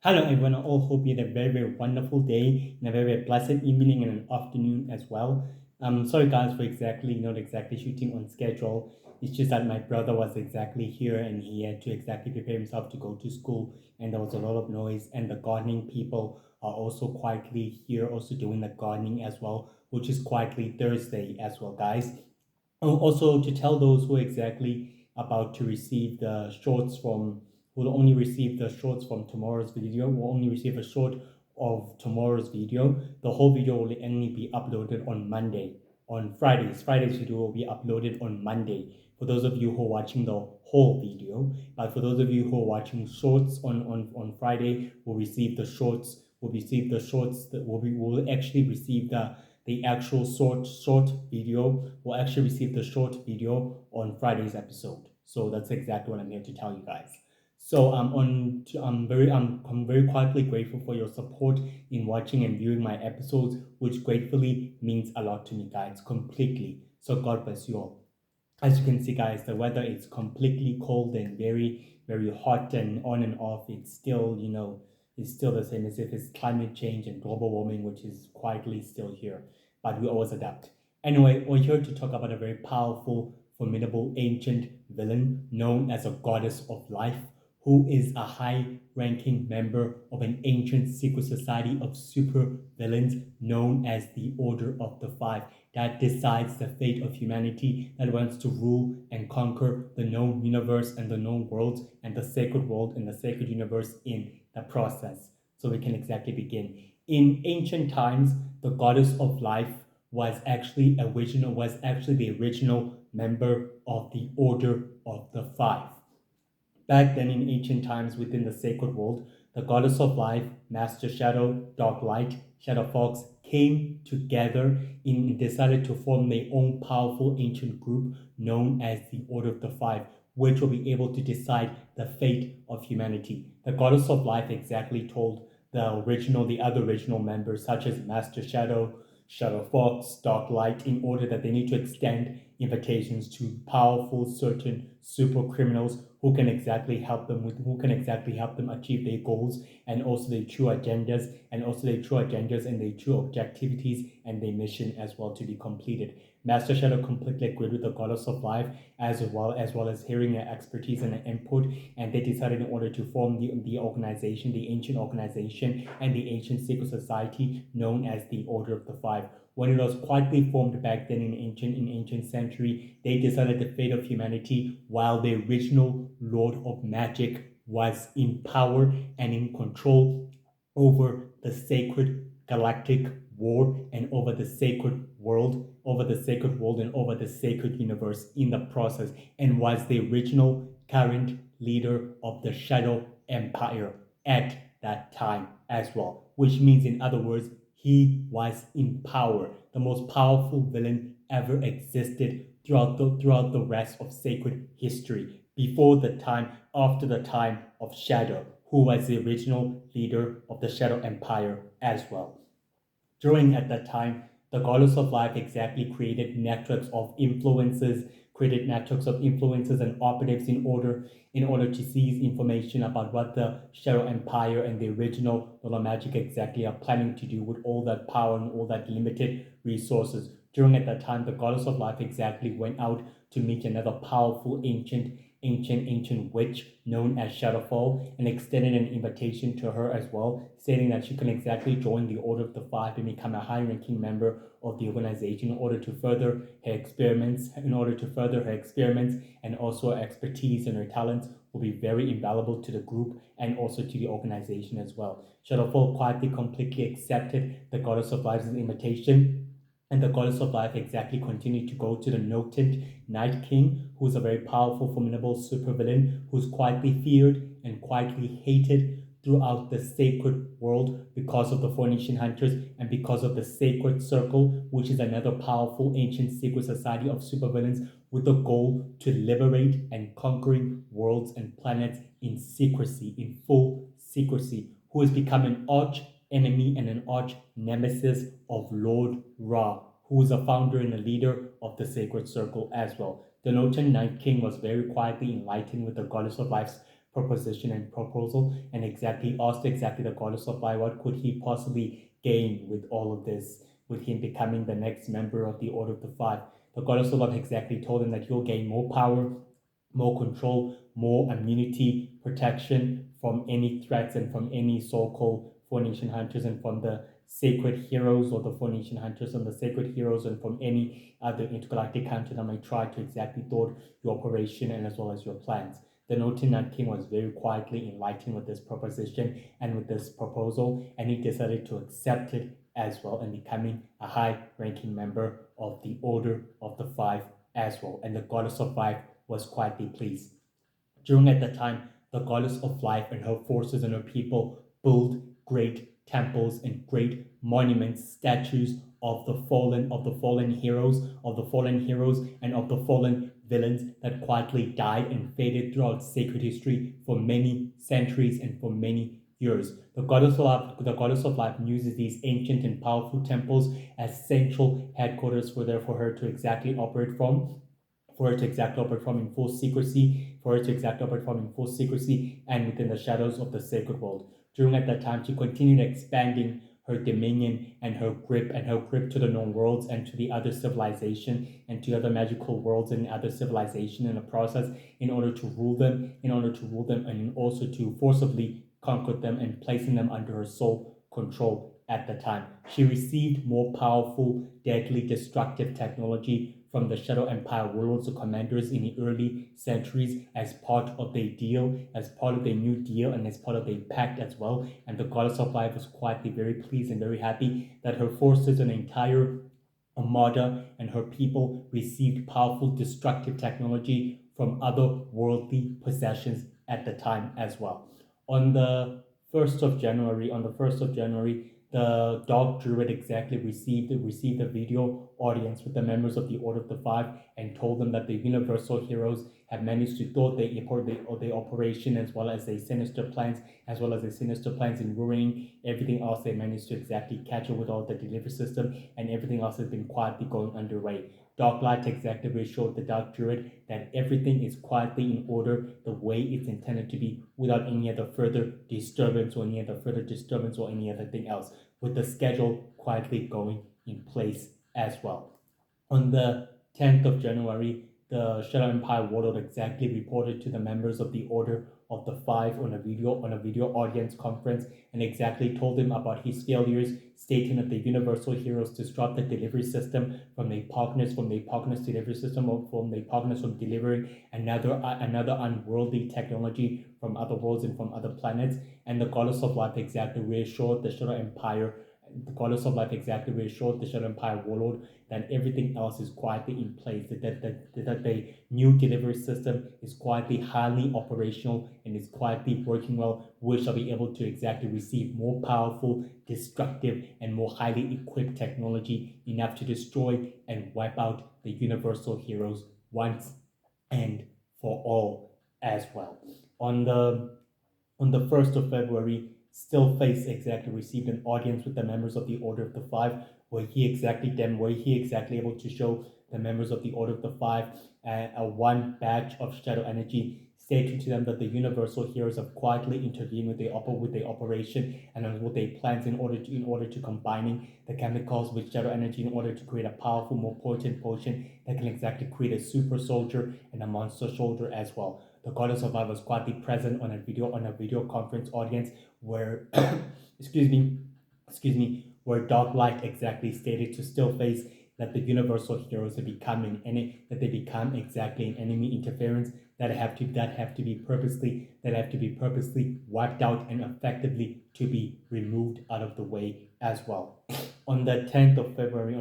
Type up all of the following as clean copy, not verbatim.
Hello everyone, I all hope you had a very wonderful day and a very pleasant evening and an afternoon as well. Sorry guys for not exactly shooting on schedule. It's just that my brother was exactly here and he had to exactly prepare himself to go to school, and there was a lot of noise, and the gardening people are also quietly here also doing the gardening as well, which is quietly Thursday as well, guys. Also, to tell those who are exactly about to receive the shorts from, will only receive the shorts from tomorrow's video, will only receive a short of tomorrow's video. The whole video will only be uploaded on Monday. On Fridays, Friday's video will be uploaded on Monday. For those of you who are watching the whole video, but for those of you who are watching shorts on Friday, will receive the shorts. Will receive the shorts that will actually receive the actual short video, will actually receive the short video on Friday's episode. So that's exactly what I'm here to tell you guys. So I'm very quietly grateful for your support in watching and viewing my episodes, which gratefully means a lot to me, guys, completely. So God bless you all. As you can see, guys, the weather is completely cold and very hot and on and off. It's still, it's still the same as if it's climate change and global warming, which is quietly still here. But we always adapt. Anyway, we're here to talk about a very powerful, formidable, ancient villain known as a goddess of life, who is a high-ranking member of an ancient secret society of super villains known as the Order of the Five, that decides the fate of humanity, that wants to rule and conquer the known universe and the known worlds and the sacred world and the sacred universe in the process. So we can exactly begin. In ancient times, the goddess of life was actually the original member of the Order of the Five. Back then in ancient times within the sacred world, the goddess of life, Master Shadow, Dark Light, Shadow Fox came together and decided to form their own powerful ancient group known as the Order of the Five, which will be able to decide the fate of humanity. The goddess of life exactly told the other original members, such as Master Shadow, Shadow Fox, Dark Light, in order that they need to extend invitations to powerful certain super criminals who can exactly help them achieve their goals and also their true agendas and their true objectivities and their mission as well to be completed. Master Shadow completely agreed with the goddess of life as well as hearing her expertise and her input, and they decided in order to form the organization, the ancient organization and the ancient secret society known as the Order of the Five. When it was quietly formed back then in ancient century, they decided the fate of humanity while the original Lord of Magic was in power and in control over the sacred galactic war and over the sacred world and over the sacred universe in the process, and was the original current leader of the Shadow Empire at that time as well, which means, in other words, he was in power, the most powerful villain ever existed throughout the rest of sacred history, before the time, after the time of Shadow, who was the original leader of the Shadow Empire as well. During at that time, the goddess of life exactly created networks of influences and operatives in order to seize information about what the Shadow Empire and the original Lord of Magic exactly are planning to do with all that power and all that limited resources. During at that time, the goddess of life exactly went out to meet another powerful ancient witch known as Shadowfall, and extended an invitation to her as well, stating that she can exactly join the Order of the Five and become a high-ranking member of the organization in order to further her experiments, and also her expertise and her talents will be very invaluable to the group and also to the organization as well. Shadowfall quietly completely accepted the Goddess of Life's invitation, and the Goddess of Life exactly continued to go to the noted Night King, who's a very powerful, formidable supervillain who's quietly feared and quietly hated throughout the sacred world because of the Phoenician hunters and because of the Sacred Circle, which is another powerful ancient secret society of supervillains with the goal to liberate and conquering worlds and planets in secrecy, in full secrecy, who has become an arch enemy and an arch nemesis of Lord Ra, who is a founder and a leader of the Sacred Circle as well. The Notan Night King was very quietly enlightened with the Goddess of Life's proposition and proposal, and exactly asked exactly the goddess of light what could he possibly gain with all of this, with him becoming the next member of the Order of the Five. The goddess of love exactly told him that he'll gain more power, more control, more immunity, protection from any threats and from any so-called Phoenician hunters and from the sacred heroes or the Phoenician hunters and the sacred heroes and from any other intergalactic hunter that might try to exactly thwart your operation and as well as your plans. The Naughty Nut King was very quietly enlightened with this proposition and with this proposal, and he decided to accept it as well and becoming a high-ranking member of the Order of the Five as well. And the Goddess of Five was quietly pleased. During at that time, the goddess of life and her forces and her people build great temples and great monuments, statues of the fallen heroes, and of the fallen villains that quietly died and faded throughout sacred history for many centuries and for many years. The goddess of life uses these ancient and powerful temples as central headquarters for her to exactly operate from, for it to exact operate from in full secrecy, and within the shadows of the sacred world. During at that time, she continued expanding her dominion and her grip to the known worlds and to the other civilization and to other magical worlds and other civilization in the process in order to rule them, and also to forcibly conquer them and placing them under her sole control at the time. She received more powerful, deadly, destructive technology from the Shadow Empire warlords or commanders in the early centuries as part of their deal, as part of their new deal, and as part of their pact as well. And the Goddess of Life was quietly very pleased and very happy that her forces and entire armada and her people received powerful destructive technology from other worldly possessions at the time as well. On the 1st of January, the Dark Druid exactly received a video audience with the members of the Order of the Five and told them that the Universal Heroes have managed to thwart their operation as well as their sinister plans, in ruining everything else. They managed to exactly catch up with all the delivery system, and everything else has been quietly going underway. Darklight exactly reassured the Dark Druid that everything is quietly in order the way it's intended to be without any other further disturbance or any other thing else, with the schedule quietly going in place as well. On the 10th of January, the Shadow Empire warlord exactly reported to the members of the Order of the Five on a video audience conference and exactly told them about his failures, stating that the Universal Heroes disrupt the delivery system from their partners delivery system, or from their partners from delivering another unworldly technology from other worlds and from other planets. And the Goddess of Life exactly reassured the Shadow Empire warlord that everything else is quietly in place, that the new delivery system is quietly highly operational and is quietly working well, which shall be able to exactly receive more powerful, destructive, and more highly equipped technology enough to destroy and wipe out the Universal Heroes once and for all as well. On the 1st of February, Stillface exactly received an audience with the members of the Order of the Five, where he exactly able to show the members of the Order of the Five a one batch of shadow energy, stating to them that the Universal Heroes have quietly intervened with their operation and with their plans in order to combining the chemicals with shadow energy in order to create a powerful, more potent potion that can exactly create a super soldier and a monster soldier as well. The Goddess of Light was quietly present on a video conference audience where excuse me, where Dark Light exactly stated to Stillface that the Universal Heroes that they become exactly an enemy interference that have to be purposely wiped out and effectively to be removed out of the way as well. On the 10th of February,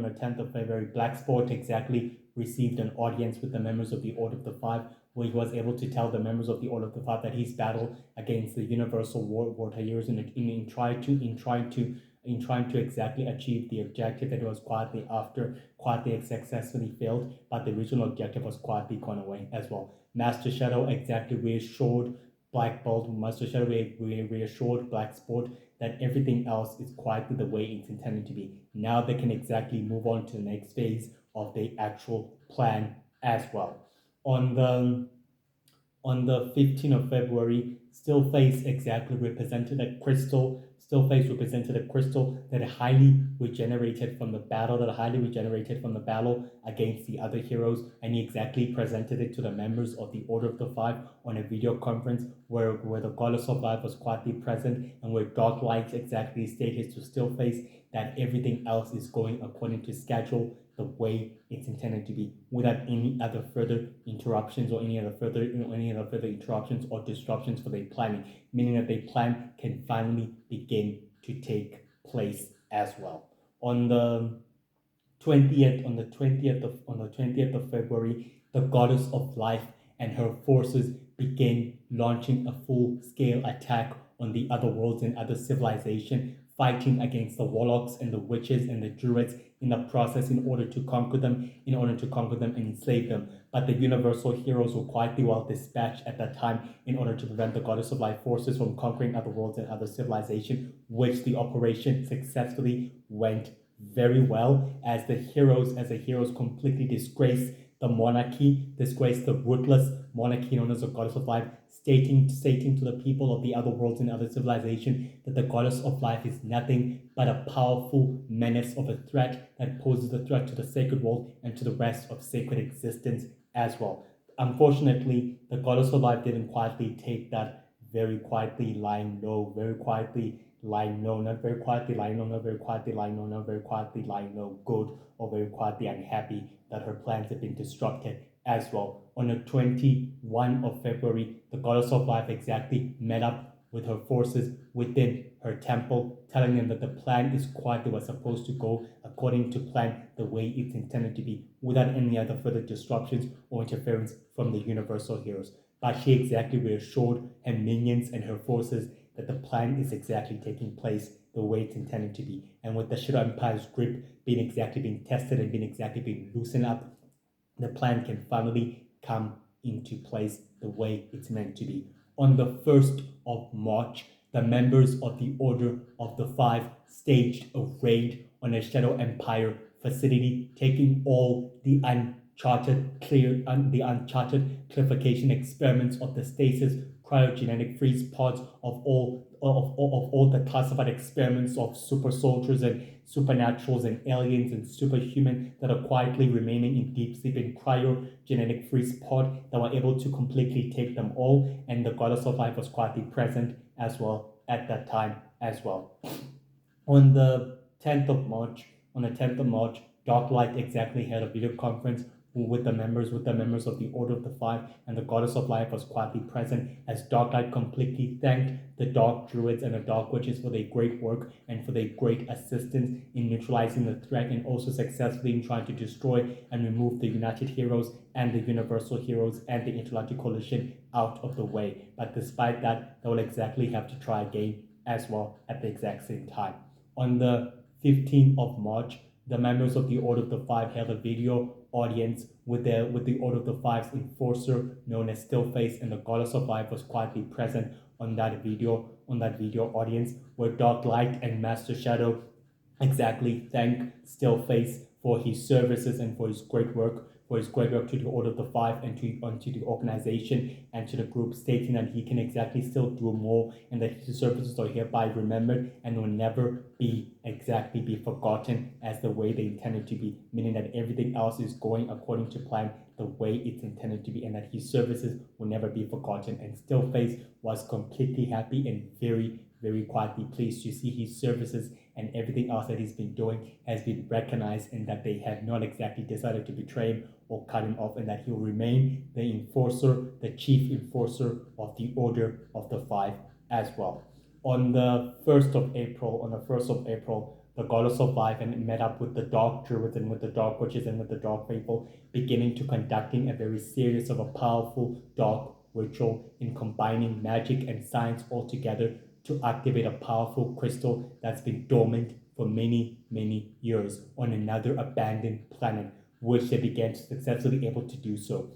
Blacksport exactly received an audience with the members of the Order of the Five, where he was able to tell the members of the Order of the Five that his battle against the Universal Warriors in trying to exactly achieve the objective that was quietly successfully failed, but the original objective was quietly gone away as well. Master Shadow exactly reassured reassured Blacksport that everything else is quietly the way it's intended to be. Now they can exactly move on to the next phase of the actual plan as well. On the 15th of February, Stillface exactly represented a crystal. Stillface represented a crystal that highly regenerated from the battle, against the other heroes, and he exactly presented it to the members of the Order of the Five on a video conference where the Goddess of Life was quietly present, and where Dark Light exactly stated to Stillface that everything else is going according to schedule, the way it's intended to be, without any other further interruptions or any other further interruptions or disruptions for their planning, meaning that their plan can finally begin to take place as well. On the 20th of February, the Goddess of Life and her forces began launching a full-scale attack on the other worlds and other civilization, fighting against the warlocks and the witches and the druids in the process in order to conquer them and enslave them. But the universal heroes were quietly well dispatched at that time in order to prevent the Goddess of Life forces from conquering other worlds and other civilization, which the operation successfully went very well, as the heroes completely disgraced the monarchy, disgraced the ruthless monarchy known as the Goddess of Life, stating to the people of the other worlds and other civilization that the Goddess of Life is nothing but a powerful menace of a threat that poses a threat to the sacred world and to the rest of sacred existence as well. Unfortunately, the Goddess of Life didn't quietly take that, very quietly lying low, not very quietly lying low, not very quietly lying low, not very quietly lying low, good, or very quietly unhappy that her plans have been disrupted as well. On the 21st of February, the Goddess of Life exactly met up with her forces within her temple, telling them that the plan is quietly was supposed to go according to plan, the way it's intended to be, without any other further disruptions or interference from the universal heroes. But she exactly reassured her minions and her forces that the plan is exactly taking place the way it's intended to be. And with the Shadow Empire's grip being tested and being loosened up, the plan can finally come into place the way it's meant to be. On the 1st of March, the members of the Order of the Five staged a raid on a Shadow Empire facility, taking all the uncharted clarification experiments of the stasis cryogenic freeze pods of all the classified experiments of super soldiers and supernaturals and aliens and superhuman that are quietly remaining in deep sleep in cryogenic freeze pod that were able to completely take them all, and the Goddess of Life was quietly present as well at that time as well. On the 10th of March, Dark Light exactly held a video conference with the members of the Order of the Five, and the Goddess of Life was quietly present as Darklight completely thanked the Dark Druids and the Dark Witches for their great work and for their great assistance in neutralizing the threat, and also successfully in trying to destroy and remove the United Heroes and the Universal Heroes and the Intergalactic Coalition out of the way. But despite that, they will exactly have to try again as well at the exact same time. On the 15th of March, the members of the Order of the Five held a video audience with the Order of the Five's enforcer known as Stillface, and the Goddess of Life was quietly present on that video audience, where Dark Light and Master Shadow exactly thanked Stillface for his services and for his great work to the Order of the Five and to the organization and to the group, stating that he can exactly still do more and that his services are hereby remembered and will never be forgotten as the way they intended to be, meaning that everything else is going according to plan the way it's intended to be, and that his services will never be forgotten. And Stillface was completely happy and very, very quietly pleased to see his services and everything else that he's been doing has been recognized, and that they have not exactly decided to betray him or cut him off, and that he will remain the chief enforcer of the Order of the Five as well. On the 1st of April, the Goddess of Life and met up with the Dark Druids and with the Dark Witches and with the Dark Faithful, beginning to conducting a very serious of a powerful dark ritual in combining magic and science all together to activate a powerful crystal that's been dormant for many, many years on another abandoned planet, which they began to successfully able to do so.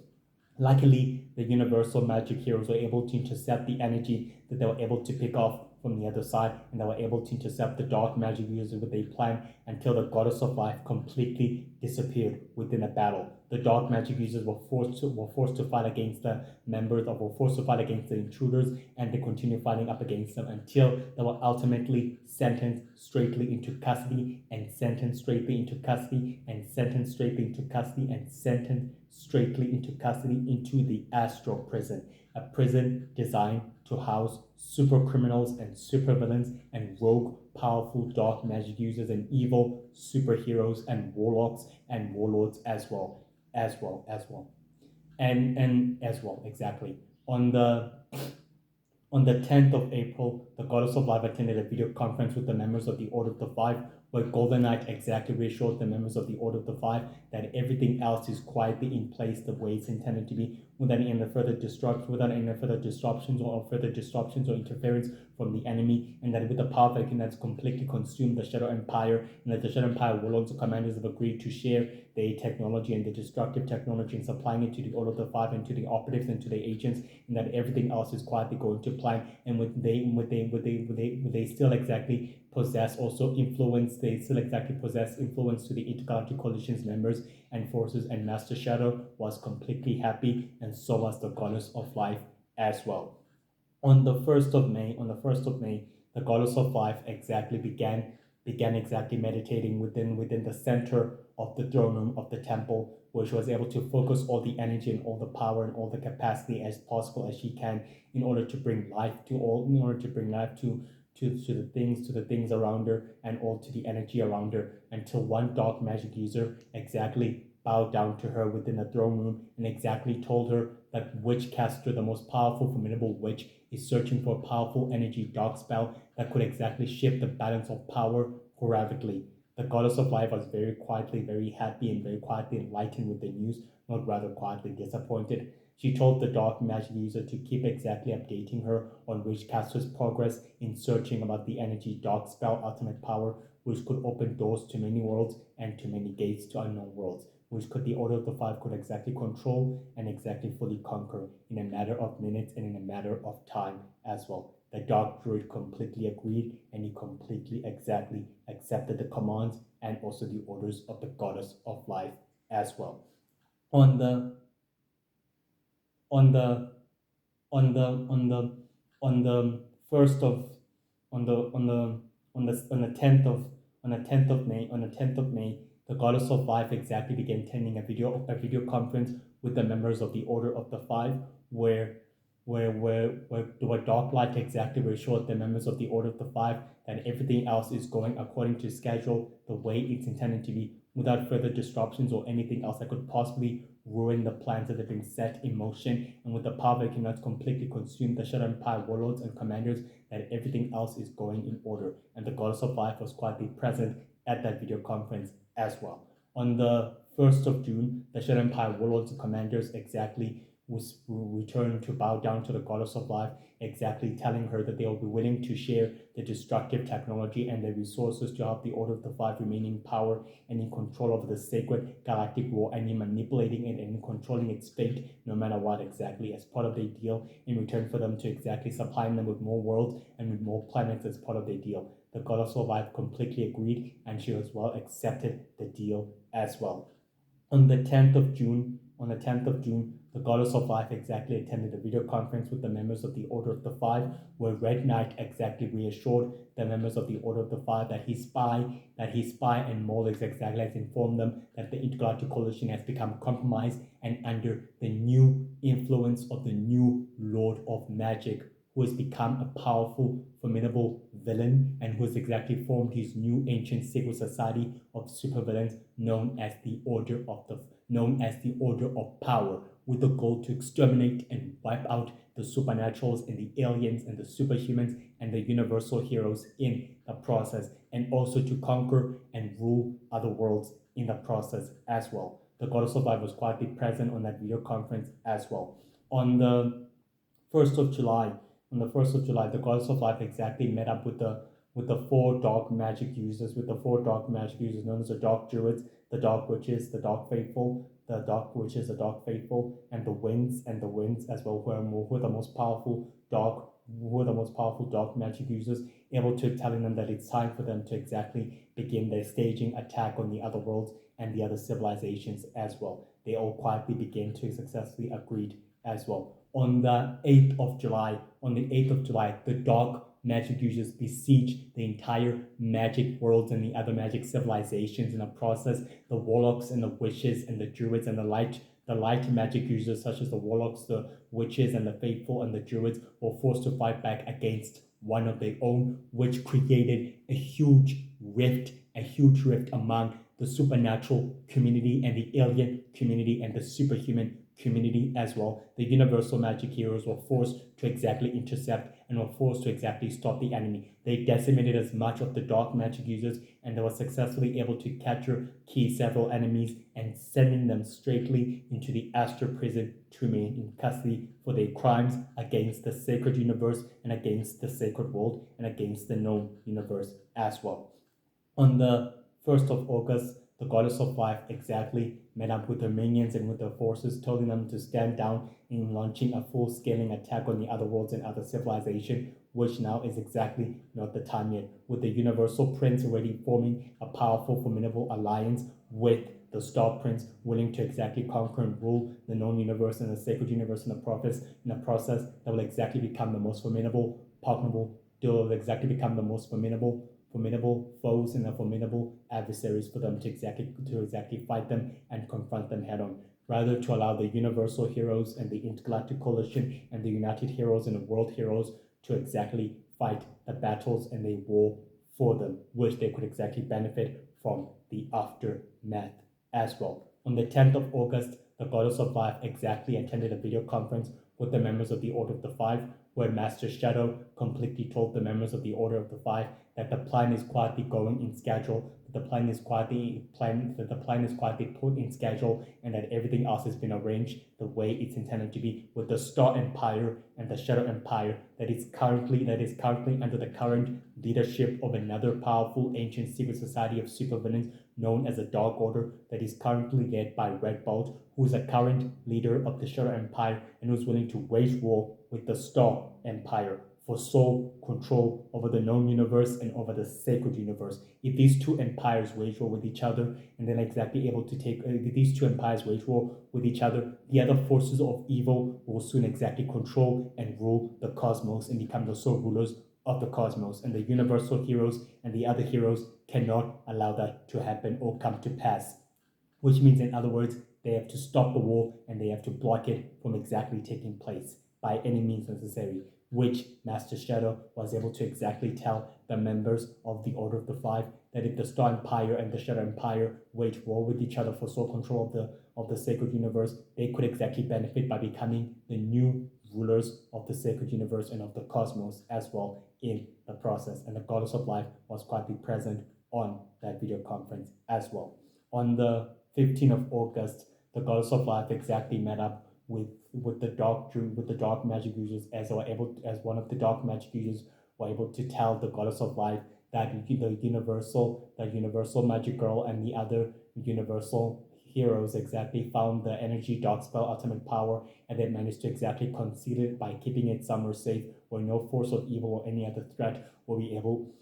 Luckily, the Universal Magic Heroes were able to intercept the energy that they were able to pick off from the other side, and they were able to intercept the dark magic users with a plan until the goddess of life completely disappeared within a battle. The dark magic users were forced to fight against the members of were forced to fight against the intruders, and they continued fighting up against them until they were ultimately sentenced straightly into custody and sentenced straightly into custody and sentenced straightly into custody and sentenced straightly into custody into the astral prison, a prison designed to house super criminals and super villains and rogue powerful dark magic users and evil superheroes and warlocks and warlords as well and as well exactly. On the 10th of April, the Goddess of Life attended a video conference with the members of the Order of the Five, where Golden Knight exactly reassured the members of the Order of the Five that everything else is quietly in place the way it's intended to be, without any further disruptions or interference from the enemy, and that with the power vacuum that's completely consumed the Shadow Empire, and that the Shadow Empire warlords and commanders have agreed to share their technology and the destructive technology and supplying it to the Order of the Five and to the operatives and to the agents, and that everything else is quietly going to plan. And would they still exactly possess also influence? They still exactly possess influence to the Intergalactic Coalition's members and forces, and Master Shadow was completely happy, and so was the Goddess of Life as well. On the 1st of May, the Goddess of Life exactly began exactly meditating within the center of the throne room of the temple, where she was able to focus all the energy and all the power and all the capacity as possible as she can in order to bring life to the things around her and all to the energy around her, until one dark magic user exactly bowed down to her within the throne room and exactly told her that Witchcaster, the most powerful, formidable witch, is searching for a powerful energy dark spell that could exactly shift the balance of power rapidly. The Goddess of Life was very quietly, very happy, and very quietly enlightened with the news, not rather quietly disappointed. She told the dark magic user to keep exactly updating her on Witchcaster's progress in searching about the energy dark spell ultimate power, which could open doors to many worlds and to many gates to unknown worlds, which could the Order of the Five could exactly control and exactly fully conquer in a matter of minutes and in a matter of time as well. The Dark Druid completely agreed, and he completely exactly accepted the commands and also the orders of the Goddess of Life as well. On the on the on the on the on the first of on the 10th of May, the Goddess of Life exactly began attending a video conference with the members of the Order of the Five, where Dark Light exactly reassured the members of the Order of the Five that everything else is going according to schedule, the way it's intended to be, without further disruptions or anything else that could possibly ruin the plans that have been set in motion, and with the power that cannot completely consume the Shadow Empire warlords and commanders, that everything else is going in order. And the Goddess of Life was quietly present at that video conference as well. On the 1st of June, the Shadow Empire warlords and commanders exactly was returned to bow down to the Goddess of Life, exactly telling her that they will be willing to share the destructive technology and the resources to help the Order of the Five remain in power and in control of the sacred galactic war, and in manipulating it and in controlling its fate, no matter what exactly, as part of their deal, in return for them to exactly supplying them with more worlds and with more planets as part of their deal. The Goddess of Life completely agreed, and she as well accepted the deal as well. On the 10th of June, the Goddess of Life exactly attended a video conference with the members of the Order of the Five, where Red Knight exactly reassured the members of the Order of the Five that his spy and Molix exactly has informed them that the Intergalactic Coalition has become compromised and under the new influence of the new Lord of Magic, who has become a powerful, formidable villain, and who has exactly formed his new ancient secret society of supervillains known as the Order of Power, with the goal to exterminate and wipe out the supernaturals and the aliens and the superhumans and the universal heroes in the process, and also to conquer and rule other worlds in the process as well. The Goddess of Life was quietly present on that video conference as well. On the 1st of July, the Goddess of Life exactly met up with the four dark magic users, known as the Dark Druids, the Dark Witches, the Dark Faithful, and the Winds as well, who are the most powerful dark who are the most powerful dark magic users, able to telling them that it's time for them to exactly begin their staging attack on the other worlds and the other civilizations as well. They all quietly begin to successfully agree as well. On the 8th of July, the dark magic users besiege the entire magic worlds and the other magic civilizations. In the process, the warlocks and the witches and the druids and the light magic users such as the warlocks, the witches, and the faithful and the druids were forced to fight back against one of their own, which created a huge rift among the supernatural community and the alien community and the superhuman community as well. The universal magic heroes were forced to exactly intercept and were forced to exactly stop the enemy. They decimated as much of the dark magic users, and they were successfully able to capture key several enemies and sending them straightly into the astral prison to remain in custody for their crimes against the sacred universe and against the sacred world and against the known universe as well. On the 1st of August, the goddess of life exactly met up with her minions and with her forces, telling them to stand down in launching a full-scaling attack on the other worlds and other civilization, which now is exactly not the time yet, with the Universal Prince already forming a powerful, formidable alliance with the Star Prince, willing to exactly conquer and rule the known universe and the sacred universe in the process that will exactly become the most formidable, pardonable, will exactly become the most formidable foes and the formidable adversaries for them to exactly fight them and confront them head on, rather to allow the universal heroes and the intergalactic coalition and the united heroes and the world heroes to exactly fight the battles and the war for them, which they could exactly benefit from the aftermath as well. On the 10th of August, the Goddess of Life exactly attended a video conference with the members of the Order of the Five, where Master Shadow completely told the members of the Order of the Five that the plan is quietly going in schedule, that the plan is quietly put in schedule, and that everything else has been arranged the way it's intended to be, with the Star Empire and the Shadow Empire that is currently under the current leadership of another powerful ancient secret society of supervillains known as the Dark Order that is currently led by Red Bolt, who is a current leader of the Shadow Empire and who's willing to wage war with the Star Empire for sole control over the known universe and over the sacred universe. If these two empires wage war with each other, and then exactly able to take these two empires wage war with each other, the other forces of evil will soon exactly control and rule the cosmos and become the sole rulers of the cosmos, and the universal heroes and the other heroes cannot allow that to happen or come to pass. Which means, in other words, they have to stop the war and they have to block it from exactly taking place by any means necessary, which Master Shadow was able to exactly tell the members of the Order of the Five that if the Star Empire and the Shadow Empire wage war with each other for sole control of the sacred universe, they could exactly benefit by becoming the new rulers of the sacred universe and of the cosmos as well in the process. And the Goddess of Life was quietly present on that video conference as well. On the 15th of August, the Goddess of Life exactly met up with the dark magic users as one of the dark magic users were able to tell the Goddess of Life that the universal magic girl and the other universal heroes exactly found the energy dark spell ultimate power, and they managed to exactly conceal it by keeping it somewhere safe where no force of evil or any other threat will be able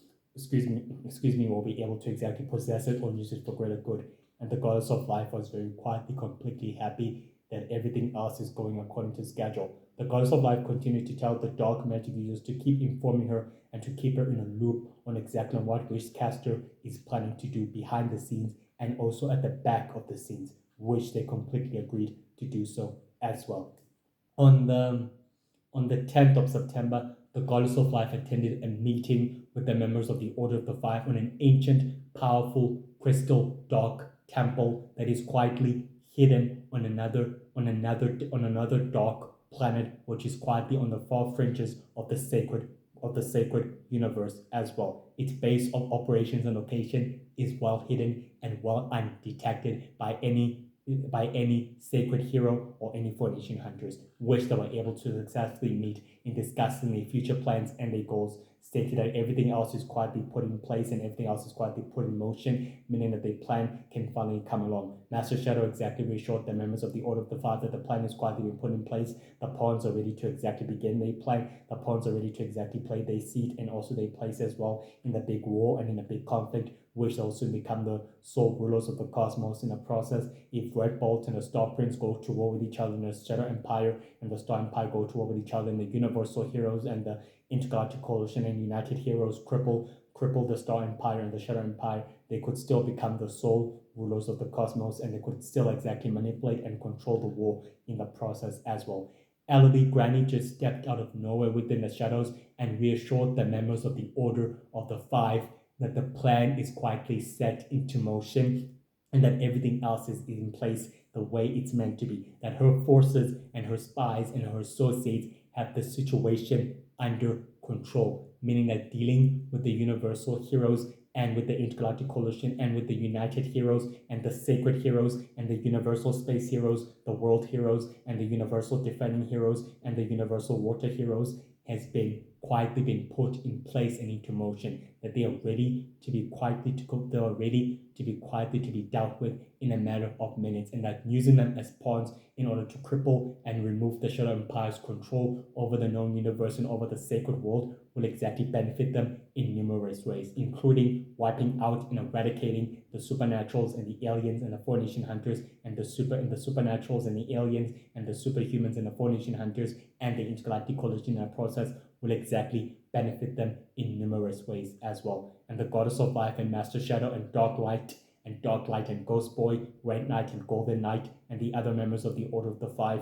will be able to exactly possess it or use it for greater good. And the Goddess of Life was very quietly, completely happy that everything else is going according to schedule. The Goddess of Life continued to tell the dark magic users to keep informing her and to keep her in a loop on exactly what Wishcaster is planning to do behind the scenes and also at the back of the scenes, which they completely agreed to do so as well. On the 10th of September, the Goddess of Life attended a meeting with the members of the Order of the Five on an ancient, powerful, crystal dark temple that is quietly hidden on another dark planet, which is quietly on the far fringes of the sacred universe as well. Its base of operations and location is well hidden and well undetected by any sacred hero or any formation hunters, which they were able to successfully meet in discussing their future plans and their goals, stated that everything else is quietly put in place and everything else is quietly put in motion, meaning that the plan can finally come along. Master Shadow exactly reassured the members of the Order of the Five that the plan is quietly being put in place. The pawns are ready to exactly begin their plan. The pawns are ready to exactly play their seat and also their place as well in the big war and in the big conflict, which they'll soon become the sole rulers of the cosmos in the process. If Red Bolt and the Star Prince go to war with each other, and the Shadow Empire and the Star Empire go to war with each other, and the Universal Heroes and the Intergalactic Coalition and United Heroes cripple the Star Empire and the Shadow Empire, they could still become the sole rulers of the cosmos, and they could still exactly manipulate and control the war in the process as well. Elodie Granny just stepped out of nowhere within the shadows and reassured the members of the Order of the Five that the plan is quietly set into motion and that everything else is in place the way it's meant to be, that her forces and her spies and her associates have the situation under control, meaning that dealing with the Universal Heroes and with the Intergalactic Coalition and with the United Heroes and the Sacred Heroes and the Universal Space Heroes, the World Heroes and the Universal Defending Heroes and the Universal Water Heroes has been quietly been put in place and into motion, that they are ready to be quietly to be dealt with in a matter of minutes, and that using them as pawns in order to cripple and remove the Shadow Empire's control over the known universe and over the sacred world will exactly benefit them in numerous ways, including wiping out and eradicating the supernaturals and the aliens and the Four Nation Hunters and the supernaturals and the aliens and the superhumans and the Four Nation Hunters and the Intergalactic Coalition in that process will exactly benefit them in numerous ways as well. And the Goddess of Life and Master Shadow and Dark Light and Ghost Boy, Red Knight and Golden Knight, and the other members of the Order of the Five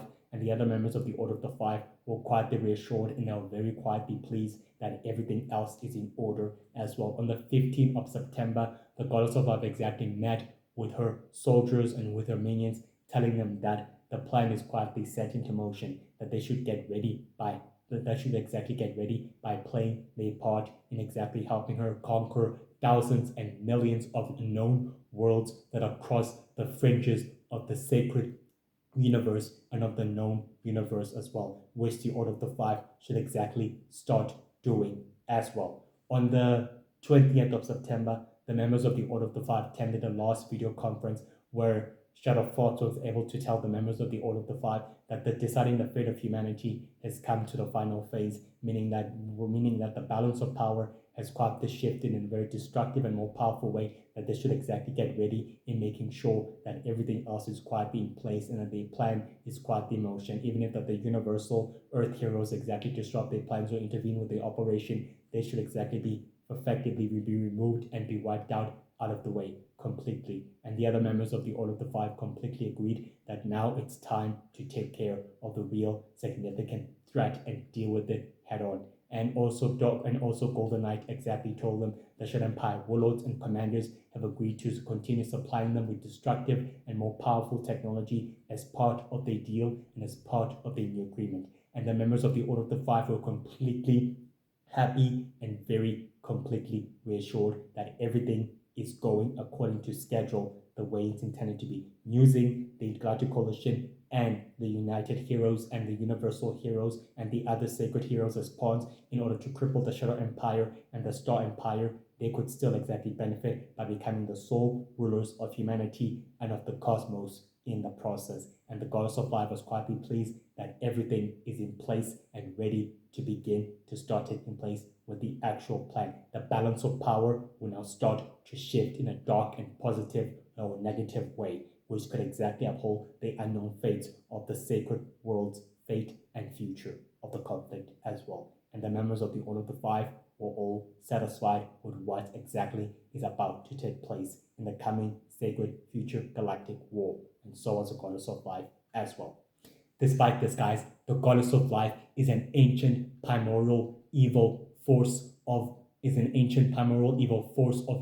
will quietly reassured and they'll very quietly pleased that everything else is in order as well. On the 15th of September, the Goddess of Life exactly met with her soldiers and with her minions, telling them that the plan is quietly set into motion, that they should get ready by playing their part in exactly helping her conquer thousands and millions of known worlds that are across the fringes of the sacred universe and of the known universe as well, which the Order of the Five should exactly start doing as well. On the 20th of September, the members of the Order of the Five attended a last video conference where Shadow Fox was able to tell the members of the Order of the Five that the deciding the fate of humanity has come to the final phase, meaning that the balance of power has quietly shifted in a very destructive and more powerful way, that they should exactly get ready in making sure that everything else is quietly in place and that the plan is quietly in motion. Even if that the Universal Earth Heroes exactly disrupt their plans or intervene with the operation, they should exactly be effectively be removed and be wiped out of the way completely. And the other members of the Order of the Five completely agreed that now it's time to take care of the real significant threat and deal with it head on. And also Golden Knight exactly told them the Shadow Empire warlords and commanders have agreed to continue supplying them with destructive and more powerful technology as part of their deal and as part of their new agreement. And the members of the Order of the Five were completely happy and very completely reassured that everything is going according to schedule, the way it's intended to be, using the Intergalactic Coalition and the United Heroes and the Universal Heroes and the other Sacred Heroes as pawns in order to cripple the Shadow Empire and the Star Empire. They could still exactly benefit by becoming the sole rulers of humanity and of the cosmos in the process. And the Goddess of Life was quietly pleased that everything is in place and ready to begin to start taking place with the actual plan. The balance of power will now start to shift in a dark and positive or negative way, which could exactly uphold the unknown fates of the sacred world's fate and future of the conflict as well. And the members of the Order of the Five were all satisfied with what exactly is about to take place in the coming sacred future galactic war, and so was the Goddess of Life as well. Despite this, guys, the Goddess of Life is an ancient primordial evil force of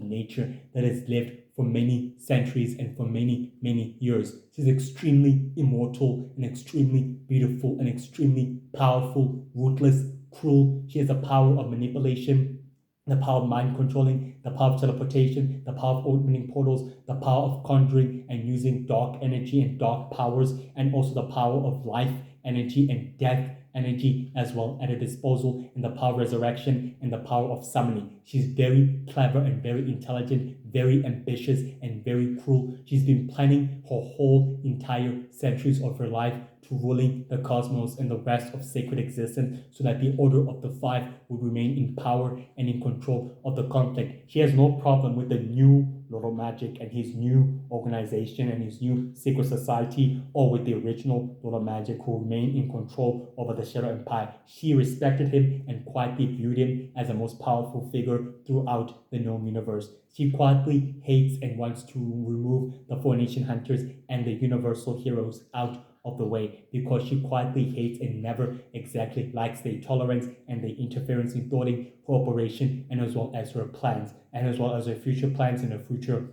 nature that has lived for many centuries and for many, many years. She's extremely immortal and extremely beautiful and extremely powerful, ruthless, cruel. She has the power of manipulation, the power of mind controlling, the power of teleportation, the power of opening portals, the power of conjuring and using dark energy and dark powers, and also the power of life, energy, and death energy as well at her disposal, and the power of resurrection and the power of summoning. She's very clever and very intelligent, very ambitious and very cruel. She's been planning her whole entire centuries of her life to ruling the cosmos and the rest of sacred existence so that the Order of the Five would remain in power and in control of the conflict. She has no problem with the new Lord of Magic and his new organization and his new secret society, or with the original Lord of Magic who remained in control over the Shadow Empire. She respected him and quietly viewed him as the most powerful figure throughout the known universe. She quietly hates and wants to remove the Four Nation Hunters and the Universal Heroes out of the way, because she quietly hates and never exactly likes the tolerance and the interference in thwarting her operation, and as well as her plans, and as well as her future plans and her future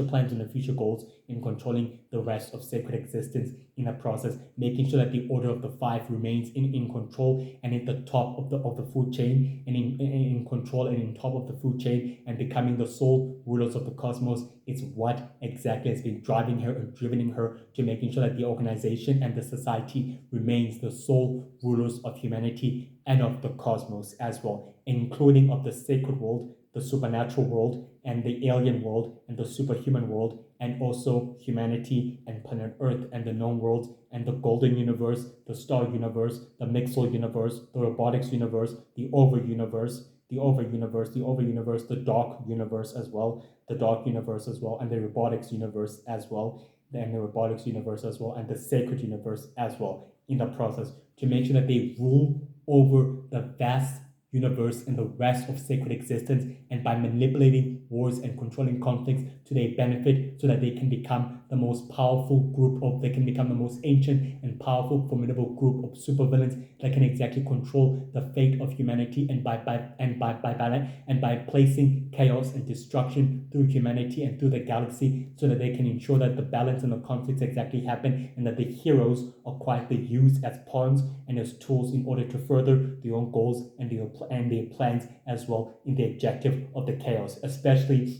plans and her future goals in controlling the rest of sacred existence in the process, making sure that the Order of the Five remains in control and at the top of the food chain, and in control and in top of the food chain, and becoming the sole rulers of the cosmos. It's what exactly has been driving her and driven her to making sure that the organization and the society remains the sole rulers of humanity and of the cosmos as well, including of the sacred world, the supernatural world, and the alien world, and the superhuman world, and also humanity and planet Earth and the known worlds, and the golden universe, the star universe, the mixel universe, the robotics universe, the over universe, the dark universe as well, and the robotics universe as well, and the sacred universe as well in the process, to make sure that they rule over the vast universe and the rest of sacred existence, and by manipulating wars and controlling conflicts to their benefit, so that they can become the most powerful group of, they can become the most ancient and powerful, formidable group of supervillains that can exactly control the fate of humanity, and by placing chaos and destruction through humanity and through the galaxy, so that they can ensure that the balance and the conflicts exactly happen, and that the heroes are quietly used as pawns and as tools in order to further their own goals and their plans as well in the objective of the chaos, especially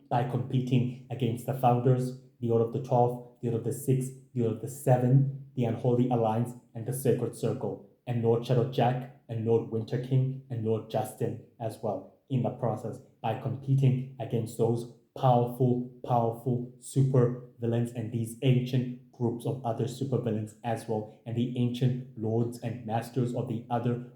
by competing against the founders, the Order of the 12, the Order of the 6, the Order of the 7, the Unholy Alliance, and the Sacred Circle, and Lord Shadowjack, and Lord Winter King, and Lord Justin as well in the process, by competing against those powerful super villains and these ancient groups of other supervillains as well, and the ancient lords and masters of the other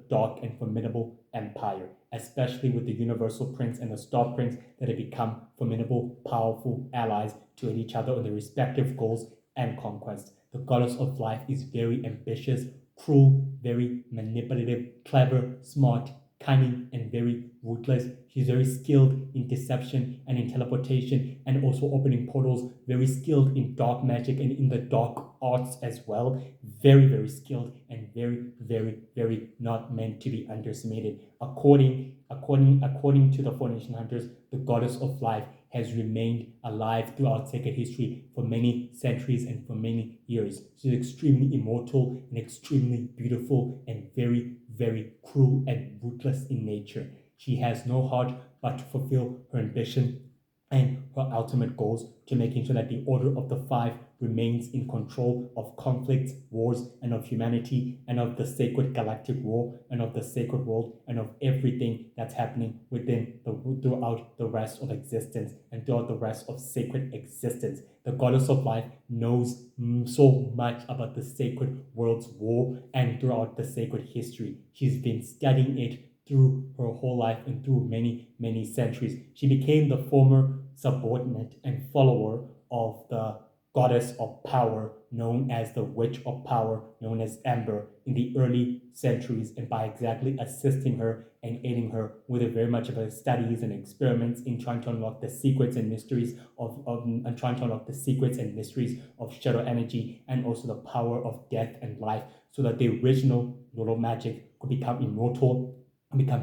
dark and formidable empire, especially with the Universal Prince and the Star Prince that have become formidable, powerful allies to each other on their respective goals and conquests. The Goddess of Life is very ambitious, cruel, very manipulative, clever, smart, cunning, and very ruthless. She's very skilled in deception and in teleportation, and also opening portals, very skilled in dark magic and in the dark arts as well. Very skilled, and very not meant to be underestimated. According to the Four Nation Hunters, the Goddess of Life has remained alive throughout sacred history for many centuries and for many years. She's extremely immortal and extremely beautiful, and very cruel and ruthless in nature. She has no heart but to fulfill her ambition and her ultimate goals, to making sure that the Order of the Five remains in control of conflicts, wars, and of humanity, and of the sacred galactic war, and of the sacred world, and of everything that's happening throughout the rest of existence, and throughout the rest of sacred existence. The Goddess of Life knows so much about the sacred world's war and throughout the sacred history. She's been studying it through her whole life and through many centuries. She became the former subordinate and follower of the goddess of power, known as the Witch of Power, known as Amber, in the early centuries, and by exactly assisting her and aiding her with very much of her studies and experiments in trying to unlock the secrets and mysteries of shadow energy, and also the power of death and life, so that the original Lord of Magic could become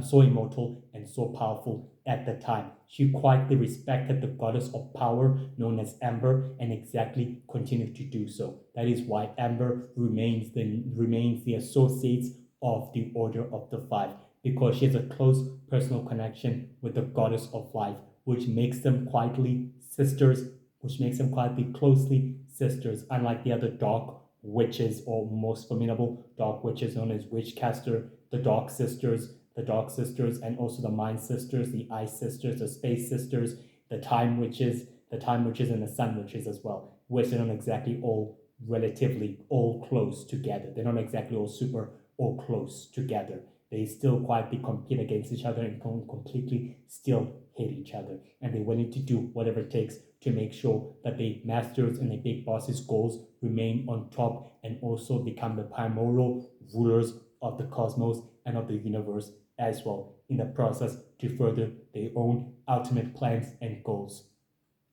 so immortal and so powerful at the time. She quietly respected the goddess of power known as Amber, and exactly continued to do so. That is why Amber remains the associates of the Order of the Five, because she has a close personal connection with the goddess of life, which makes them quietly closely sisters, unlike the other dark witches or most formidable dark witches known as Witchcaster, the Dark Sisters, and also the Mind Sisters, the Ice Sisters, the Space Sisters, the Time Witches, and the Sun Witches as well, which they're not exactly all relatively all close together. They're not exactly all super or close together. They still quietly compete against each other and completely still hate each other. And they're willing to do whatever it takes to make sure that the masters and the big bosses' goals remain on top and also become the primordial rulers of the cosmos and of the universe as well, in the process to further their own ultimate plans and goals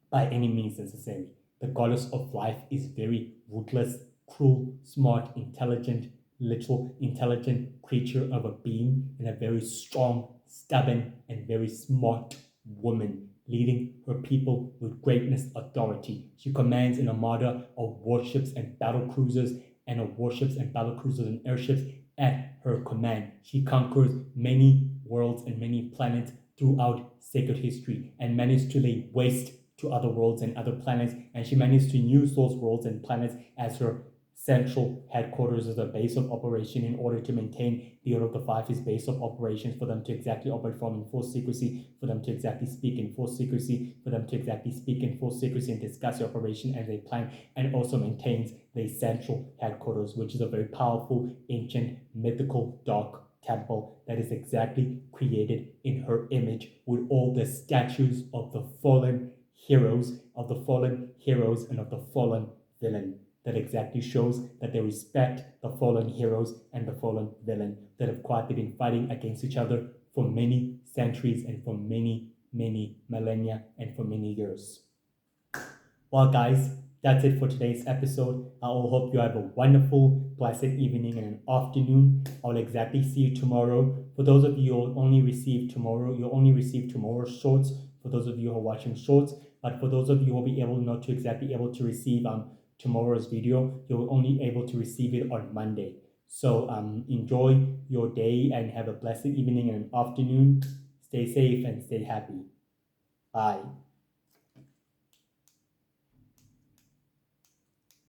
by any means necessary. The goddess of life is very ruthless, cruel, smart, intelligent, literal, intelligent creature of a being, and a very strong, stubborn, and very smart woman, leading her people with greatness authority. She commands an armada of warships and battle cruisers and airships at her command. She conquers many worlds and many planets throughout sacred history and managed to lay waste to other worlds and other planets, and she managed to use those worlds and planets as her central headquarters, as a base of operation, in order to maintain the Order of the Five as base of operations, for them to exactly operate from in full secrecy, for them to exactly speak in full secrecy, and discuss the operation as they plan, and also maintains the central headquarters, which is a very powerful, ancient, mythical, dark temple that is exactly created in her image, with all the statues of the fallen heroes, and of the fallen villain, that exactly shows that they respect the fallen heroes and the fallen villain that have quietly been fighting against each other for many centuries and for many, many millennia and for many years. Well, guys, that's it for today's episode. I all hope you have a wonderful, blessed evening and an afternoon. I'll exactly see you tomorrow. For those of you who only receive tomorrow, you'll only receive tomorrow's shorts. For those of you who are watching shorts, but for those of you who will be able not to exactly able to receive tomorrow's video, you're only able to receive it on Monday. So enjoy your day and have a blessed evening and an afternoon. Stay safe and stay happy. Bye.